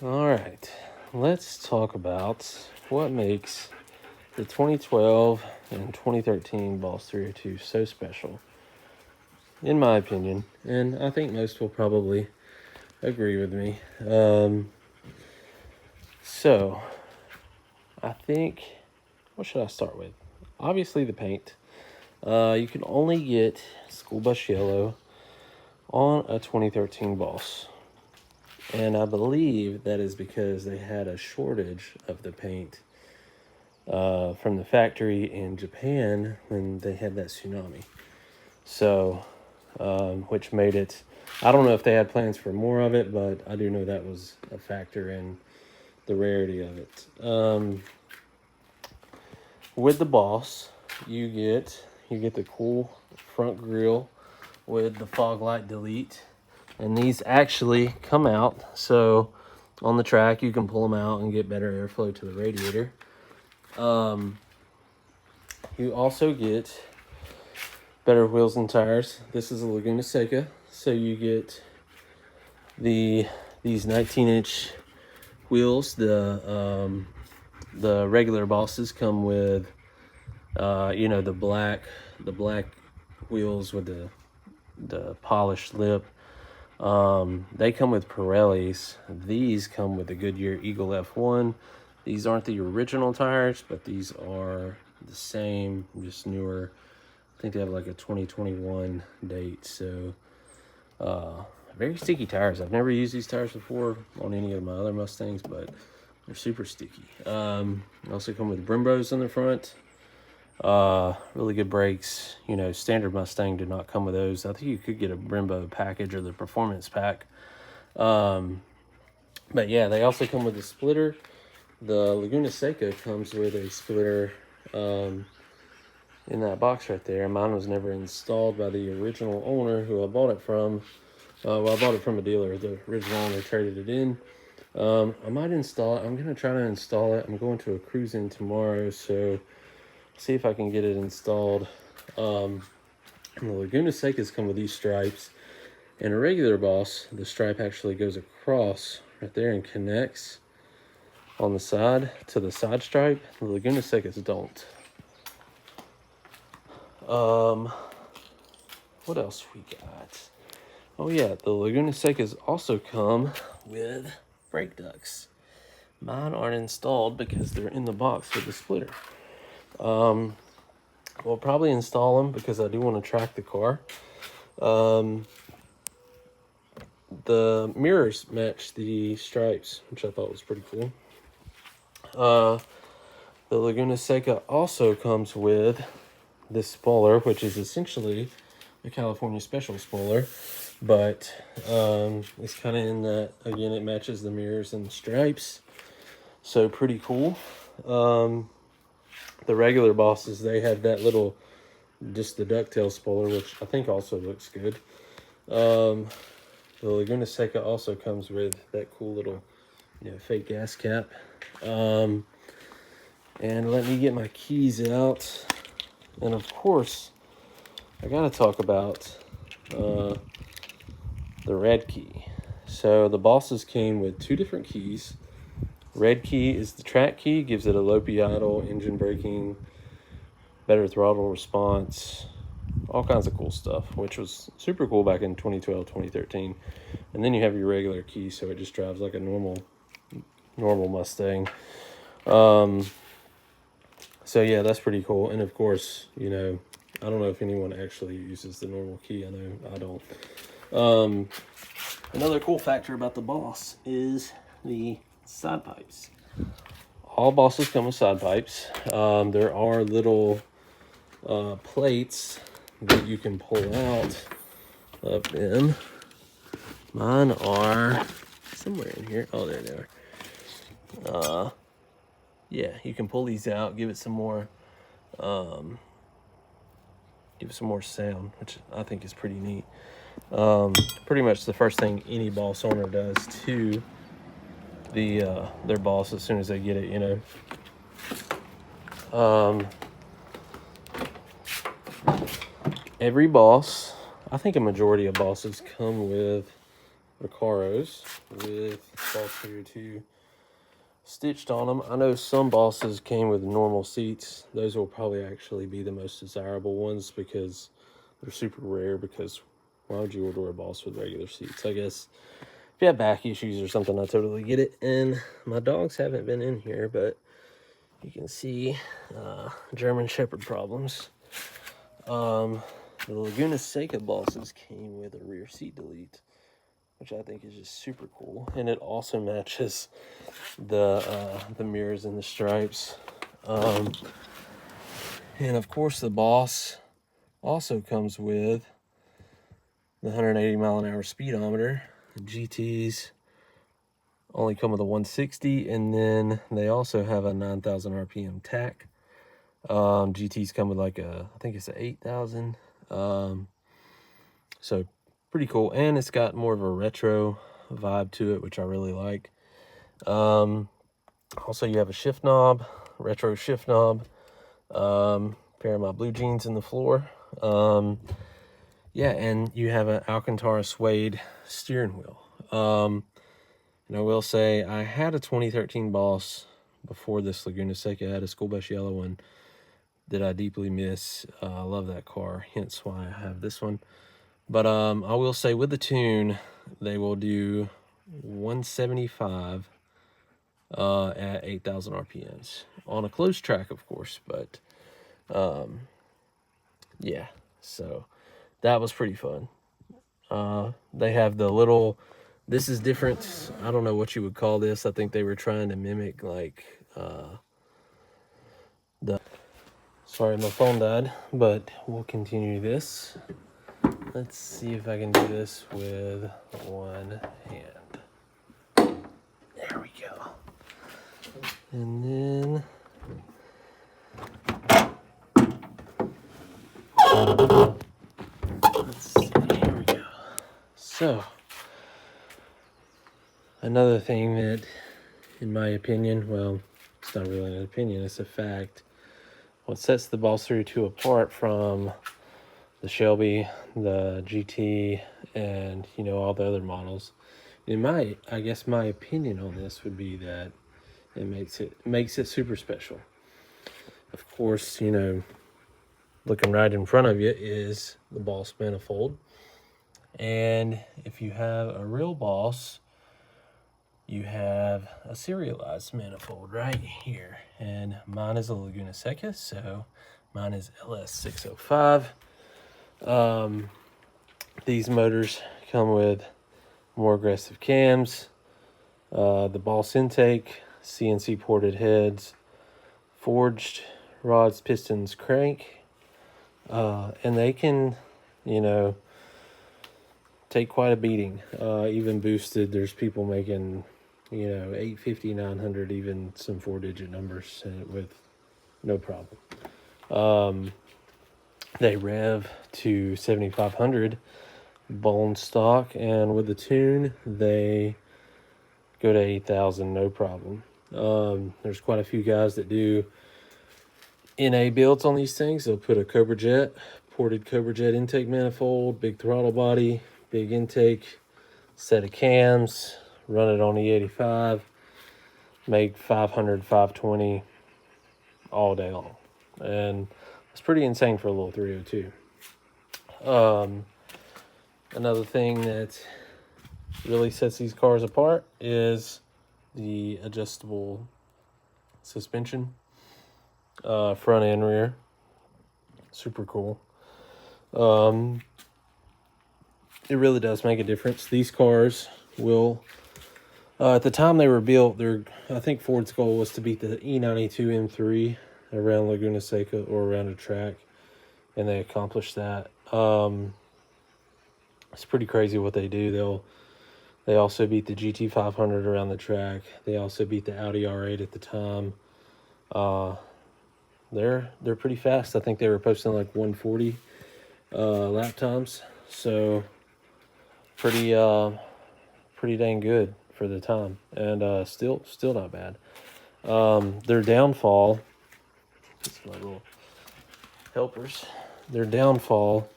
All right, let's talk about what makes the 2012 and 2013 Boss 302 so special, in my opinion, and I think most will probably agree with me. So, I think, what should I start with? Obviously, the paint. You can only get School Bus Yellow on a 2013 Boss. And I believe that is because they had a shortage of the paint from the factory in Japan when they had that tsunami. So, which made it, I don't know if they had plans for more of it, but I do know that was a factor in the rarity of it. With the Boss, you get the cool front grille with the fog light delete. And these actually come out, so on the track you can pull them out and get better airflow to the radiator. You also get better wheels and tires. This is a Laguna Seca, so you get these 19-inch wheels. The regular Bosses come with the black wheels with the polished lip. They come with Pirellis. These come with the Goodyear Eagle F1. These aren't the original tires, but these are the same, just newer. I think they have like a 2021 date. So, very sticky tires. I've never used these tires before on any of my other Mustangs, but they're super sticky. They also come with Brimbos on the front. Really good brakes. Standard Mustang did not come with those. I think you could get a Brembo package or the performance pack. But yeah, they also come with a splitter. The Laguna Seca comes with a splitter in that box right there. Mine was never installed by the original owner who I bought it from. I bought it from a dealer. The original owner traded it in. I might install it. I'm going to try to install it. I'm going to a cruise-in tomorrow, so see if I can get it installed. The Laguna Secas come with these stripes. And a regular Boss, the stripe actually goes across right there and connects on the side to the side stripe. The Laguna Secas don't. What else we got? Oh yeah, the Laguna Secas also come with brake ducts. Mine aren't installed because they're in the box with the splitter. We'll probably install them because I do want to track the car. The mirrors match the stripes, which I thought was pretty cool. The Laguna Seca also comes with this spoiler, which is essentially a California Special spoiler, but it's kind of in that, again, it matches the mirrors and the stripes, so pretty cool. The regular Bosses, they had that little, just the ducktail spoiler, which I think also looks good. The Laguna Seca also comes with that cool little, fake gas cap. And let me get my keys out. And of course, I gotta talk about the red key. So the Bosses came with two different keys. Red key is the track key, gives it a low idle, engine braking, better throttle response, all kinds of cool stuff, which was super cool back in 2012, 2013. And then you have your regular key, so it just drives like a normal Mustang. So yeah, that's pretty cool. And of course, I don't know if anyone actually uses the normal key. I know I don't. Another cool factor about the Boss is the side pipes. All Bosses come with side pipes. There are little plates that you can pull out up in. Mine are somewhere in here. Oh, there they are. Yeah, you can pull these out, give it some more sound, which I think is pretty neat. Pretty much the first thing any Boss owner does to their Boss as soon as they get it, every Boss, I think a majority of Bosses come with Recaros with Boss 302 stitched on them. I know some bosses came with normal seats. Those will probably actually be the most desirable ones because they're super rare. Because why would you order a boss with regular seats? I guess if you have back issues or something, I totally get it. And my dogs haven't been in here, but you can see German Shepherd problems. The Laguna Seca bosses came with a rear seat delete, which I think is just super cool. And it also matches the mirrors and the stripes. And of course the boss also comes with the 180 mile an hour speedometer. The GTs only come with a 160, and then they also have a 9,000 RPM tack. GTs come with like I think it's a 8,000. So pretty cool, and it's got more of a retro vibe to it, which I really like. Also, you have a shift knob, retro shift knob. Pair of my blue jeans in the floor. Yeah, and you have an Alcantara suede steering wheel. And I will say, I had a 2013 Boss before this Laguna Seca. I had a school bus yellow one that I deeply miss. I love that car, hence why I have this one. But I will say, with the tune, they will do 175 at 8,000 RPMs on a closed track, of course. But yeah, so that was pretty fun. They have the little, this is different. I don't know what you would call this. I think they were trying to mimic like sorry, my phone died, but we'll continue this. Let's see if I can do this with one hand. There we go. And then let's see, here we go. So another thing that, in my opinion, well, it's not really an opinion, it's a fact. What sets the Boss 302 apart from the Shelby, the GT, and all the other models, I guess my opinion on this would be that it makes it super special. Of course, looking right in front of you is the Boss manifold, and if you have a real Boss, you have a serialized manifold right here, and mine is a Laguna Seca, so mine is LS605. These motors come with more aggressive cams, the Boss intake, CNC ported heads, forged rods, pistons, crank, and they can, take quite a beating. Even boosted, there's people making 850, 900, even some 4-digit numbers with no problem. They rev to 7,500 bone stock, and with the tune, they go to 8,000, no problem. There's quite a few guys that do NA builds on these things. They'll put a Cobra Jet, ported Cobra Jet intake manifold, big throttle body, big intake, set of cams, run it on E85, make 500, 520 all day long. And it's pretty insane for a little 302. Another thing that really sets these cars apart is the adjustable suspension, front and rear. Super cool. It really does make a difference. These cars will, at the time they were built, I think Ford's goal was to beat the E92 M3 around Laguna Seca or around a track, and they accomplished that. It's pretty crazy what they do. They also beat the GT500 around the track. They also beat the Audi R8 at the time. They're pretty fast. I think they were posting like 140 lap times. So pretty dang good for the time, and still not bad. Their downfall, it's my little helpers. Their downfall,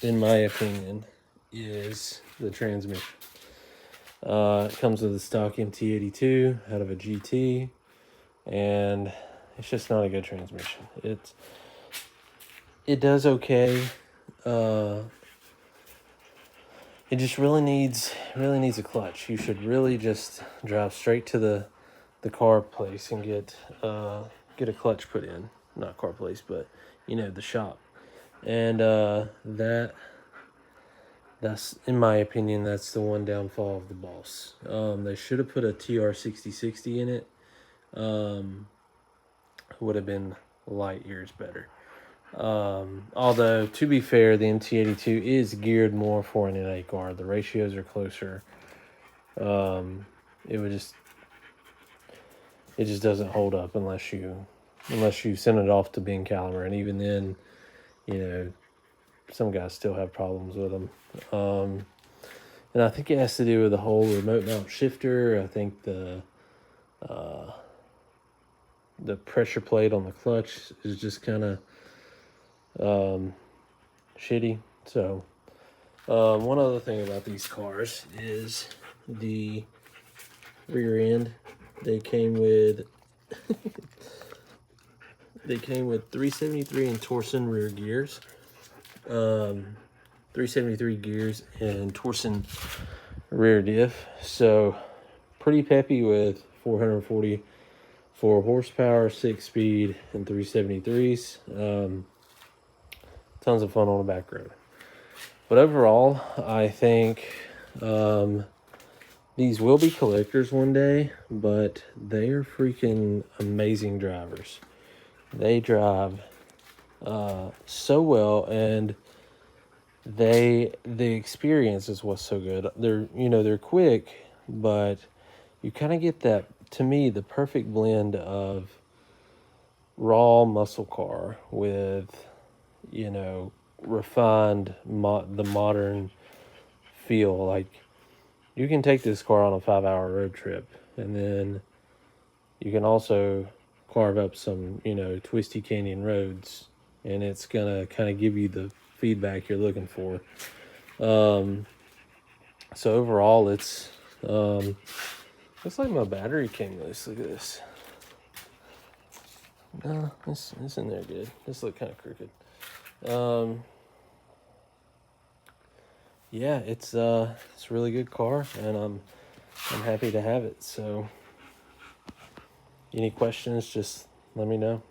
in my opinion, is the transmission. It comes with a stock MT82 out of a GT, and it's just not a good transmission. It does okay. It just really needs a clutch. You should really just drive straight to the car place and get a clutch put in. Not car place, but the shop. And that's, in my opinion, that's the one downfall of the Boss. They should have put a TR6060 in it. Would have been light years better. Although, to be fair, the MT82 is geared more for an NA car. The ratios are closer. It just doesn't hold up unless you send it off to bin caliber, and even then, some guys still have problems with them. And I think it has to do with the whole remote mount shifter. I think the pressure plate on the clutch is just kind of shitty. So one other thing about these cars is the rear end. They came with 373 and Torsen rear gears, 373 gears and Torsen rear diff. So pretty peppy with 444 horsepower, 6-speed, and 373s. Tons of fun on the back road. But overall, I think these will be collectors one day, but they are freaking amazing drivers. They drive so well, and the experience is what's so good. They're quick, but you kind of get that, to me, the perfect blend of raw muscle car with refined the modern feel. Like, you can take this car on a 5-hour road trip, and then you can also carve up some twisty canyon roads, and it's gonna kind of give you the feedback you're looking for. So overall, it's looks like my battery came loose. Look at this. No, it's in there good. This look kind of crooked. Yeah, it's a really good car, and I'm happy to have it. So, any questions, just let me know.